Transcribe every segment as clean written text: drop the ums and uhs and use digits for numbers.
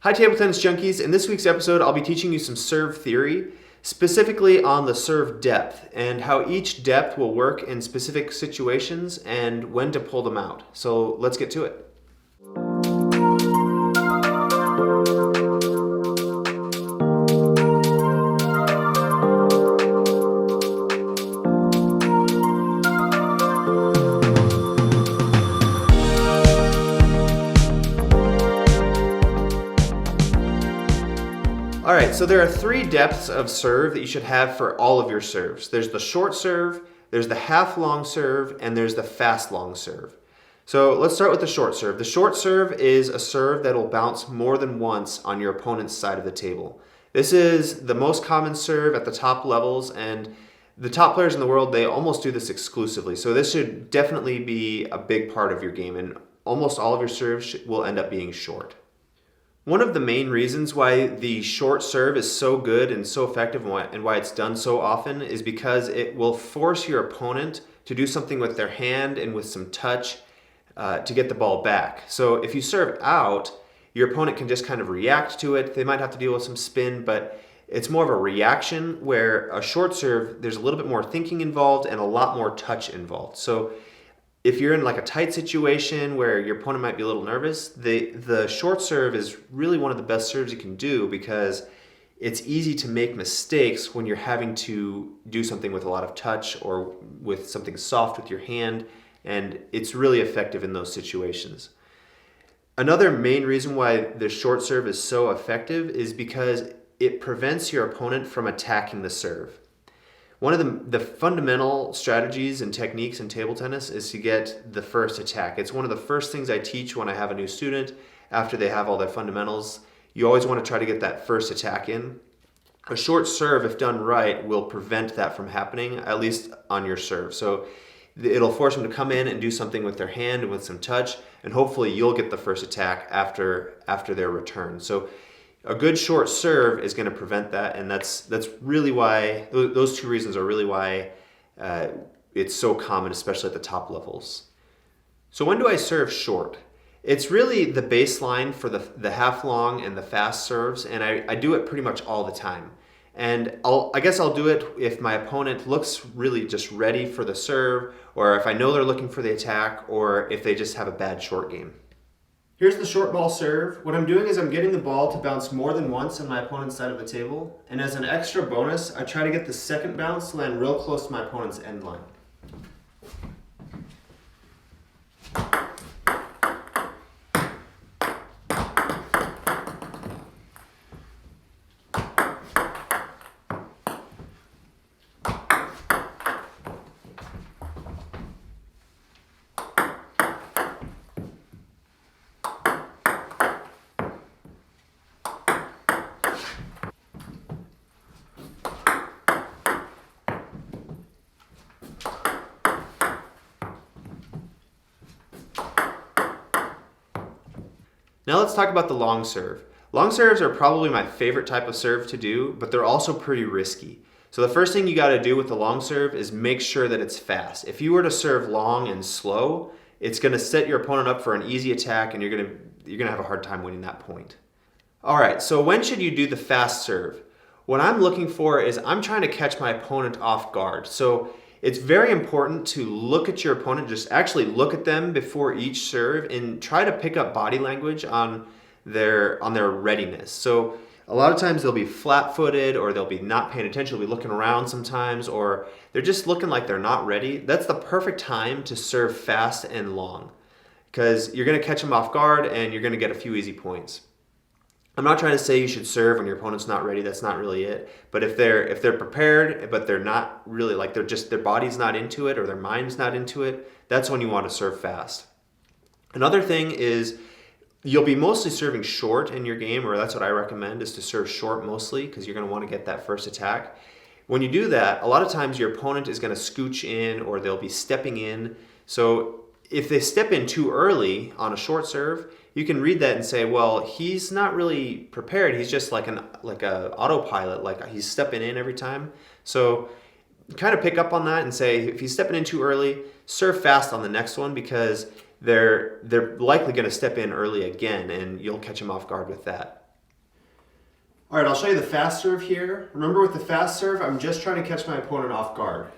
Hi Table Tennis Junkies. In this week's episode, I'll be teaching you some serve theory, specifically on the serve depth and how each depth will work in specific situations and when to pull them out. So let's get to it. All right, so there are three depths of serve that you should have for all of your serves. There's the short serve, there's the half long serve, and there's the fast long serve. So let's start with the short serve. The short serve is a serve that will bounce more than once on your opponent's side of the table. This is the most common serve at the top levels, and the top players in the world, they almost do this exclusively. So this should definitely be a big part of your game, and almost all of your serves will end up being short. One of the main reasons why the short serve is so good and so effective and why it's done so often is because it will force your opponent to do something with their hand and with some touch to get the ball back. So if you serve out, your opponent can just kind of react to it. They might have to deal with some spin, but it's more of a reaction, where a short serve, there's a little bit more thinking involved and a lot more touch involved. So if you're in like a tight situation where your opponent might be a little nervous, the short serve is really one of the best serves you can do, because it's easy to make mistakes when you're having to do something with a lot of touch or with something soft with your hand, and it's really effective in those situations. Another main reason why the short serve is so effective is because it prevents your opponent from attacking the serve. One of the fundamental strategies and techniques in table tennis is to get the first attack. It's one of the first things I teach when I have a new student after they have all their fundamentals. You always want to try to get that first attack in. A short serve, if done right, will prevent that from happening, at least on your serve. So it'll force them to come in and do something with their hand and with some touch, and hopefully you'll get the first attack after their return. So a good short serve is going to prevent that, and that's really why, those two reasons are really why it's so common, especially at the top levels. So when do I serve short? It's really the baseline for the half long and the fast serves, and I do it pretty much all the time. And I guess I'll do it if my opponent looks really just ready for the serve, or if I know they're looking for the attack, or if they just have a bad short game. Here's the short ball serve. What I'm doing is I'm getting the ball to bounce more than once on my opponent's side of the table. And as an extra bonus, I try to get the second bounce to land real close to my opponent's end line. Now let's talk about the long serve. Long serves are probably my favorite type of serve to do, but they're also pretty risky. So the first thing you got to do with the long serve is make sure that it's fast. If you were to serve long and slow, it's going to set your opponent up for an easy attack, and you're going to have a hard time winning that point. All right, so when should you do the fast serve? What I'm looking for is I'm trying to catch my opponent off guard. So it's very important to look at your opponent, just actually look at them before each serve, and try to pick up body language on their readiness. So a lot of times they'll be flat-footed, or they'll be not paying attention, they'll be looking around sometimes, or they're just looking like they're not ready. That's the perfect time to serve fast and long, because you're going to catch them off guard and you're going to get a few easy points. I'm not trying to say you should serve when your opponent's not ready. That's not really it. But if they're prepared, but they're not really, like, they're just, their body's not into it or their mind's not into it, that's when you want to serve fast. Another thing is you'll be mostly serving short in your game, or that's what I recommend, is to serve short mostly, because you're going to want to get that first attack. When you do that, a lot of times your opponent is going to scooch in, or they'll be stepping in. So if they step in too early on a short serve, you can read that and say, well, he's not really prepared. He's just like a autopilot, like he's stepping in every time. So kind of pick up on that and say, if he's stepping in too early, serve fast on the next one, because they're likely going to step in early again, and you'll catch them off guard with that. All right, I'll show you the fast serve here. Remember with the fast serve, I'm just trying to catch my opponent off guard.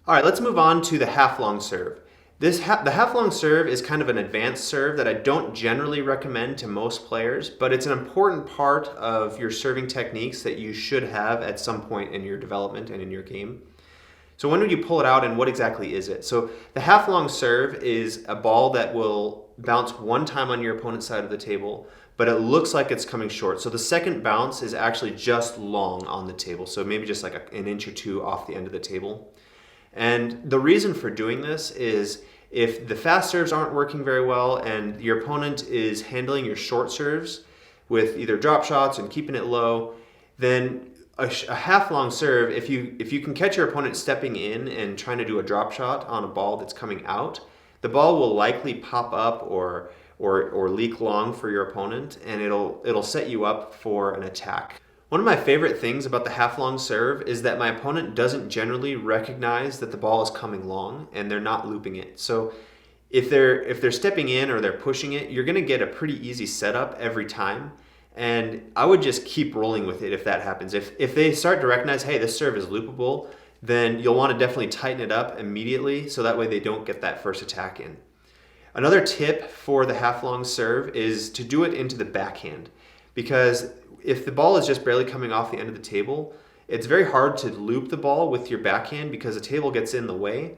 All right, let's move on to the half-long serve. The half-long serve is kind of an advanced serve that I don't generally recommend to most players, but it's an important part of your serving techniques that you should have at some point in your development and in your game. So when would you pull it out and what exactly is it? So the half-long serve is a ball that will bounce one time on your opponent's side of the table, but it looks like it's coming short. So the second bounce is actually just long on the table, so maybe just like an inch or two off the end of the table. And the reason for doing this is if the fast serves aren't working very well and your opponent is handling your short serves with either drop shots and keeping it low, then a half-long serve, if you can catch your opponent stepping in and trying to do a drop shot on a ball that's coming out, the ball will likely pop up or leak long for your opponent, and it'll set you up for an attack. One of my favorite things about the half-long serve is that my opponent doesn't generally recognize that the ball is coming long and they're not looping it. So if they're stepping in or they're pushing it, you're going to get a pretty easy setup every time. And I would just keep rolling with it if that happens. If they start to recognize, hey, this serve is loopable, then you'll want to definitely tighten it up immediately so that way they don't get that first attack in. Another tip for the half-long serve is to do it into the backhand, because if the ball is just barely coming off the end of the table, it's very hard to loop the ball with your backhand because the table gets in the way.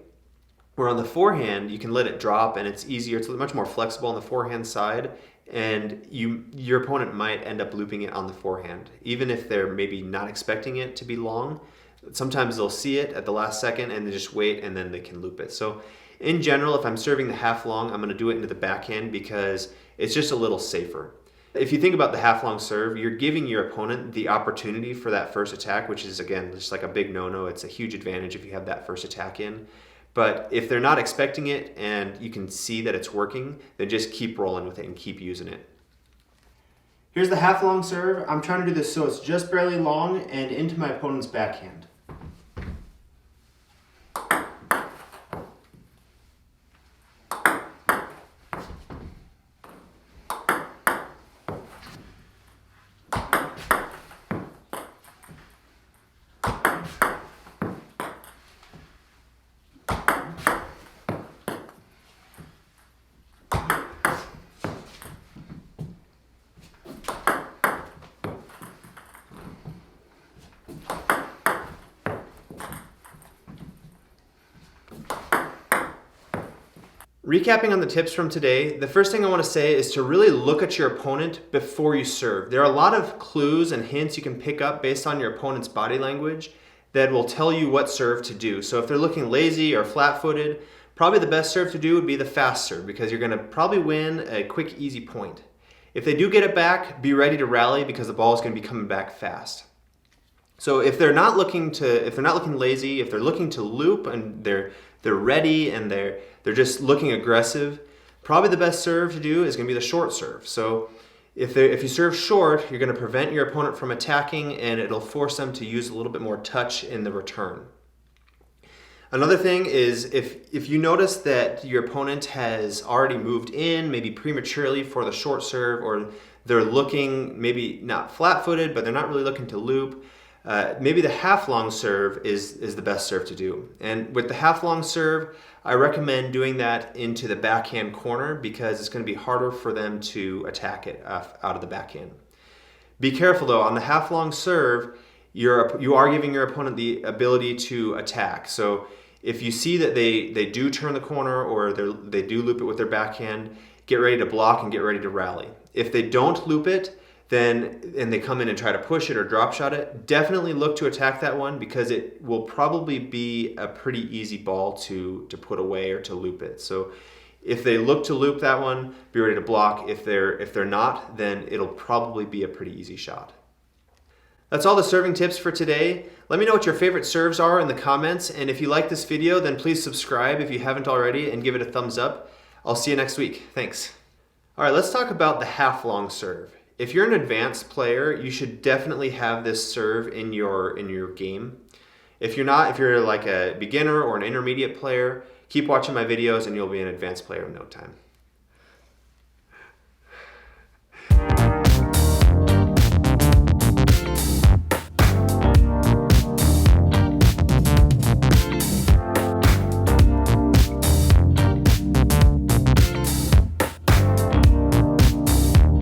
Where on the forehand, you can let it drop and it's easier. It's much more flexible on the forehand side, and your opponent might end up looping it on the forehand. Even if they're maybe not expecting it to be long, sometimes they'll see it at the last second and they just wait and then they can loop it. So in general, if I'm serving the half long, I'm going to do it into the backhand because it's just a little safer. If you think about the half-long serve, you're giving your opponent the opportunity for that first attack, which is, again, just like a big no-no. It's a huge advantage if you have that first attack in. But if they're not expecting it and you can see that it's working, then just keep rolling with it and keep using it. Here's the half-long serve. I'm trying to do this so it's just barely long and into my opponent's backhand. Recapping on the tips from today, the first thing I want to say is to really look at your opponent before you serve. There are a lot of clues and hints you can pick up based on your opponent's body language that will tell you what serve to do. So if they're looking lazy or flat-footed, probably the best serve to do would be the fast serve because you're going to probably win a quick, easy point. If they do get it back, be ready to rally because the ball is going to be coming back fast. So if they're not looking lazy, if they're looking to loop and they're ready and they're just looking aggressive, probably the best serve to do is going to be the short serve. So if you serve short, you're going to prevent your opponent from attacking and it'll force them to use a little bit more touch in the return. Another thing is if you notice that your opponent has already moved in, maybe prematurely for the short serve, or they're looking maybe not flat-footed, but they're not really looking to loop, maybe the half-long serve is the best serve to do. And with the half-long serve, I recommend doing that into the backhand corner because it's going to be harder for them to attack it out of the backhand. Be careful though, on the half-long serve, you are giving your opponent the ability to attack. So if you see that they do turn the corner or they do loop it with their backhand, get ready to block and get ready to rally. If they don't loop it, and they come in and try to push it or drop shot it, definitely look to attack that one, because it will probably be a pretty easy ball to put away or to loop it. So if they look to loop that one, be ready to block. If they're not, then it'll probably be a pretty easy shot. That's all the serving tips for today. Let me know what your favorite serves are in the comments, and if you like this video, then please subscribe if you haven't already and give it a thumbs up. I'll see you next week. Thanks. All right, let's talk about the half-long serve. If you're an advanced player, you should definitely have this serve in your game. If you're not, if you're like a beginner or an intermediate player, keep watching my videos and you'll be an advanced player in no time.